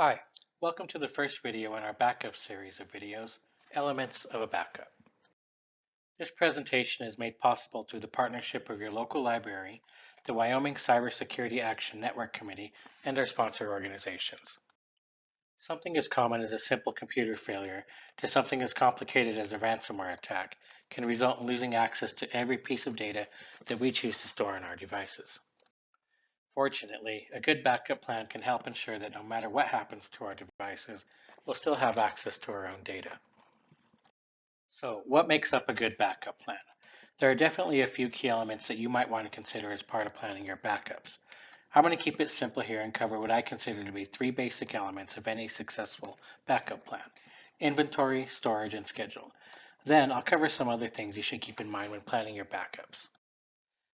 Hi, welcome to the first video in our backup series of videos, Elements of a Backup. This presentation is made possible through the partnership of your local library, the Wyoming Cybersecurity Action Network Committee, and our sponsor organizations. Something as common as a simple computer failure to something as complicated as a ransomware attack can result in losing access to every piece of data that we choose to store on our devices. Fortunately, a good backup plan can help ensure that no matter what happens to our devices, we'll still have access to our own data. So, what makes up a good backup plan? There are definitely a few key elements that you might want to consider as part of planning your backups. I'm going to keep it simple here and cover what I consider to be three basic elements of any successful backup plan: inventory, storage, and schedule. Then I'll cover some other things you should keep in mind when planning your backups.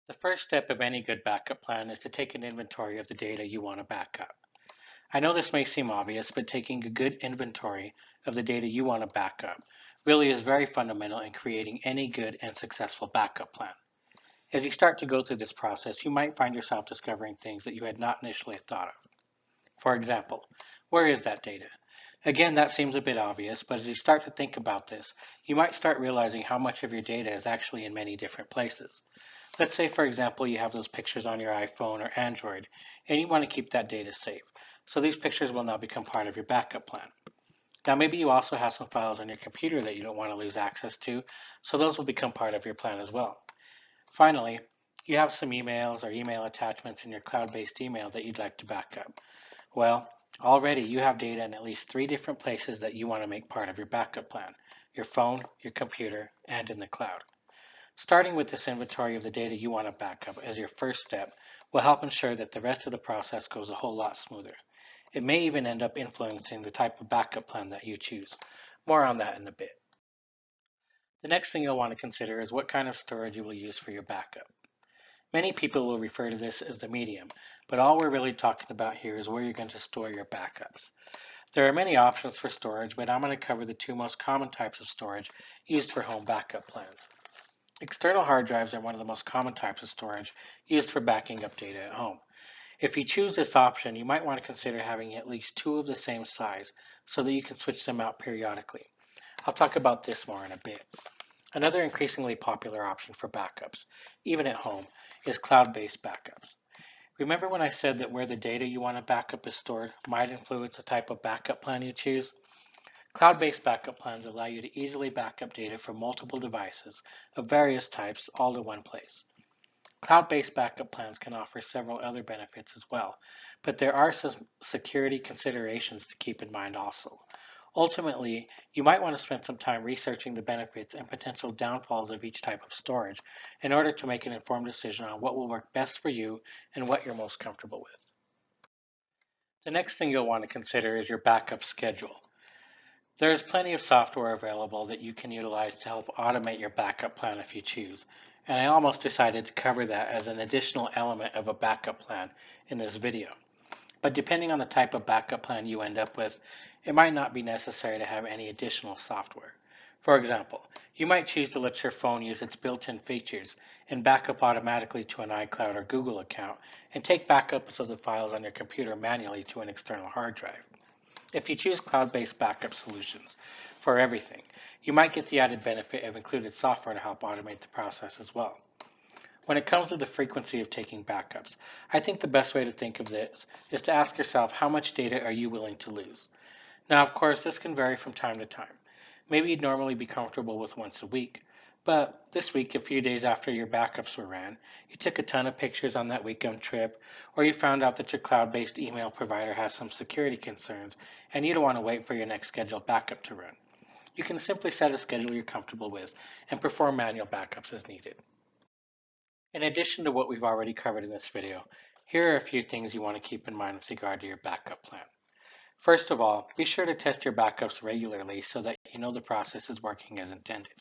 The first step of any good backup plan is to take an inventory of the data you want to back up. I know this may seem obvious, but taking a good inventory of the data you want to back up really is very fundamental in creating any good and successful backup plan. As you start to go through this process, you might find yourself discovering things that you had not initially thought of. For example, where is that data? Again, that seems a bit obvious, but as you start to think about this, you might start realizing how much of your data is actually in many different places. Let's say, for example, you have those pictures on your iPhone or Android, and you want to keep that data safe. So these pictures will now become part of your backup plan. Now, maybe you also have some files on your computer that you don't want to lose access to, so those will become part of your plan as well. Finally, you have some emails or email attachments in your cloud-based email that you'd like to back up. Well, already you have data in at least three different places that you want to make part of your backup plan: your phone, your computer, and in the cloud. Starting with this inventory of the data you want to back up as your first step will help ensure that the rest of the process goes a whole lot smoother. It may even end up influencing the type of backup plan that you choose. More on that in a bit. The next thing you'll want to consider is what kind of storage you will use for your backup. Many people will refer to this as the medium, but all we're really talking about here is where you're going to store your backups. There are many options for storage, but I'm going to cover the two most common types of storage used for home backup plans. External hard drives are one of the most common types of storage used for backing up data at home. If you choose this option, you might want to consider having at least two of the same size so that you can switch them out periodically. I'll talk about this more in a bit. Another increasingly popular option for backups, even at home, is cloud-based backups. Remember when I said that where the data you want to back up is stored might influence the type of backup plan you choose? Cloud-based backup plans allow you to easily back up data from multiple devices of various types all to one place. Cloud-based backup plans can offer several other benefits as well, but there are some security considerations to keep in mind also. Ultimately, you might want to spend some time researching the benefits and potential downfalls of each type of storage in order to make an informed decision on what will work best for you and what you're most comfortable with. The next thing you'll want to consider is your backup schedule. There is plenty of software available that you can utilize to help automate your backup plan if you choose, and I almost decided to cover that as an additional element of a backup plan in this video. But depending on the type of backup plan you end up with, it might not be necessary to have any additional software. For example, you might choose to let your phone use its built-in features and back up automatically to an iCloud or Google account and take backups of the files on your computer manually to an external hard drive. If you choose cloud-based backup solutions for everything, you might get the added benefit of included software to help automate the process as well. When it comes to the frequency of taking backups, I think the best way to think of this is to ask yourself, how much data are you willing to lose? Now, of course, this can vary from time to time. Maybe you'd normally be comfortable with once a week, but this week, a few days after your backups were ran, you took a ton of pictures on that weekend trip, or you found out that your cloud-based email provider has some security concerns, and you don't want to wait for your next scheduled backup to run. You can simply set a schedule you're comfortable with and perform manual backups as needed. In addition to what we've already covered in this video, here are a few things you want to keep in mind with regard to your backup plan. First of all, be sure to test your backups regularly so that you know the process is working as intended.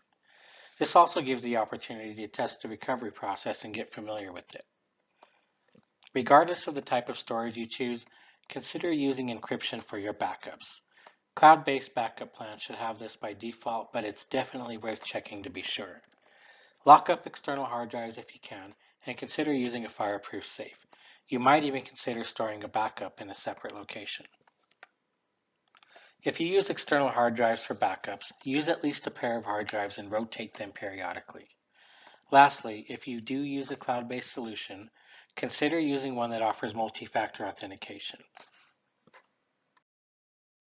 This also gives the opportunity to test the recovery process and get familiar with it. Regardless of the type of storage you choose, consider using encryption for your backups. Cloud-based backup plans should have this by default, but it's definitely worth checking to be sure. Lock up external hard drives if you can, and consider using a fireproof safe. You might even consider storing a backup in a separate location. If you use external hard drives for backups, use at least a pair of hard drives and rotate them periodically. Lastly, if you do use a cloud-based solution, consider using one that offers multi-factor authentication.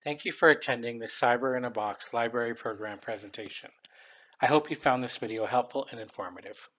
Thank you for attending the Cyber-in-a-Box Library Program presentation. I hope you found this video helpful and informative.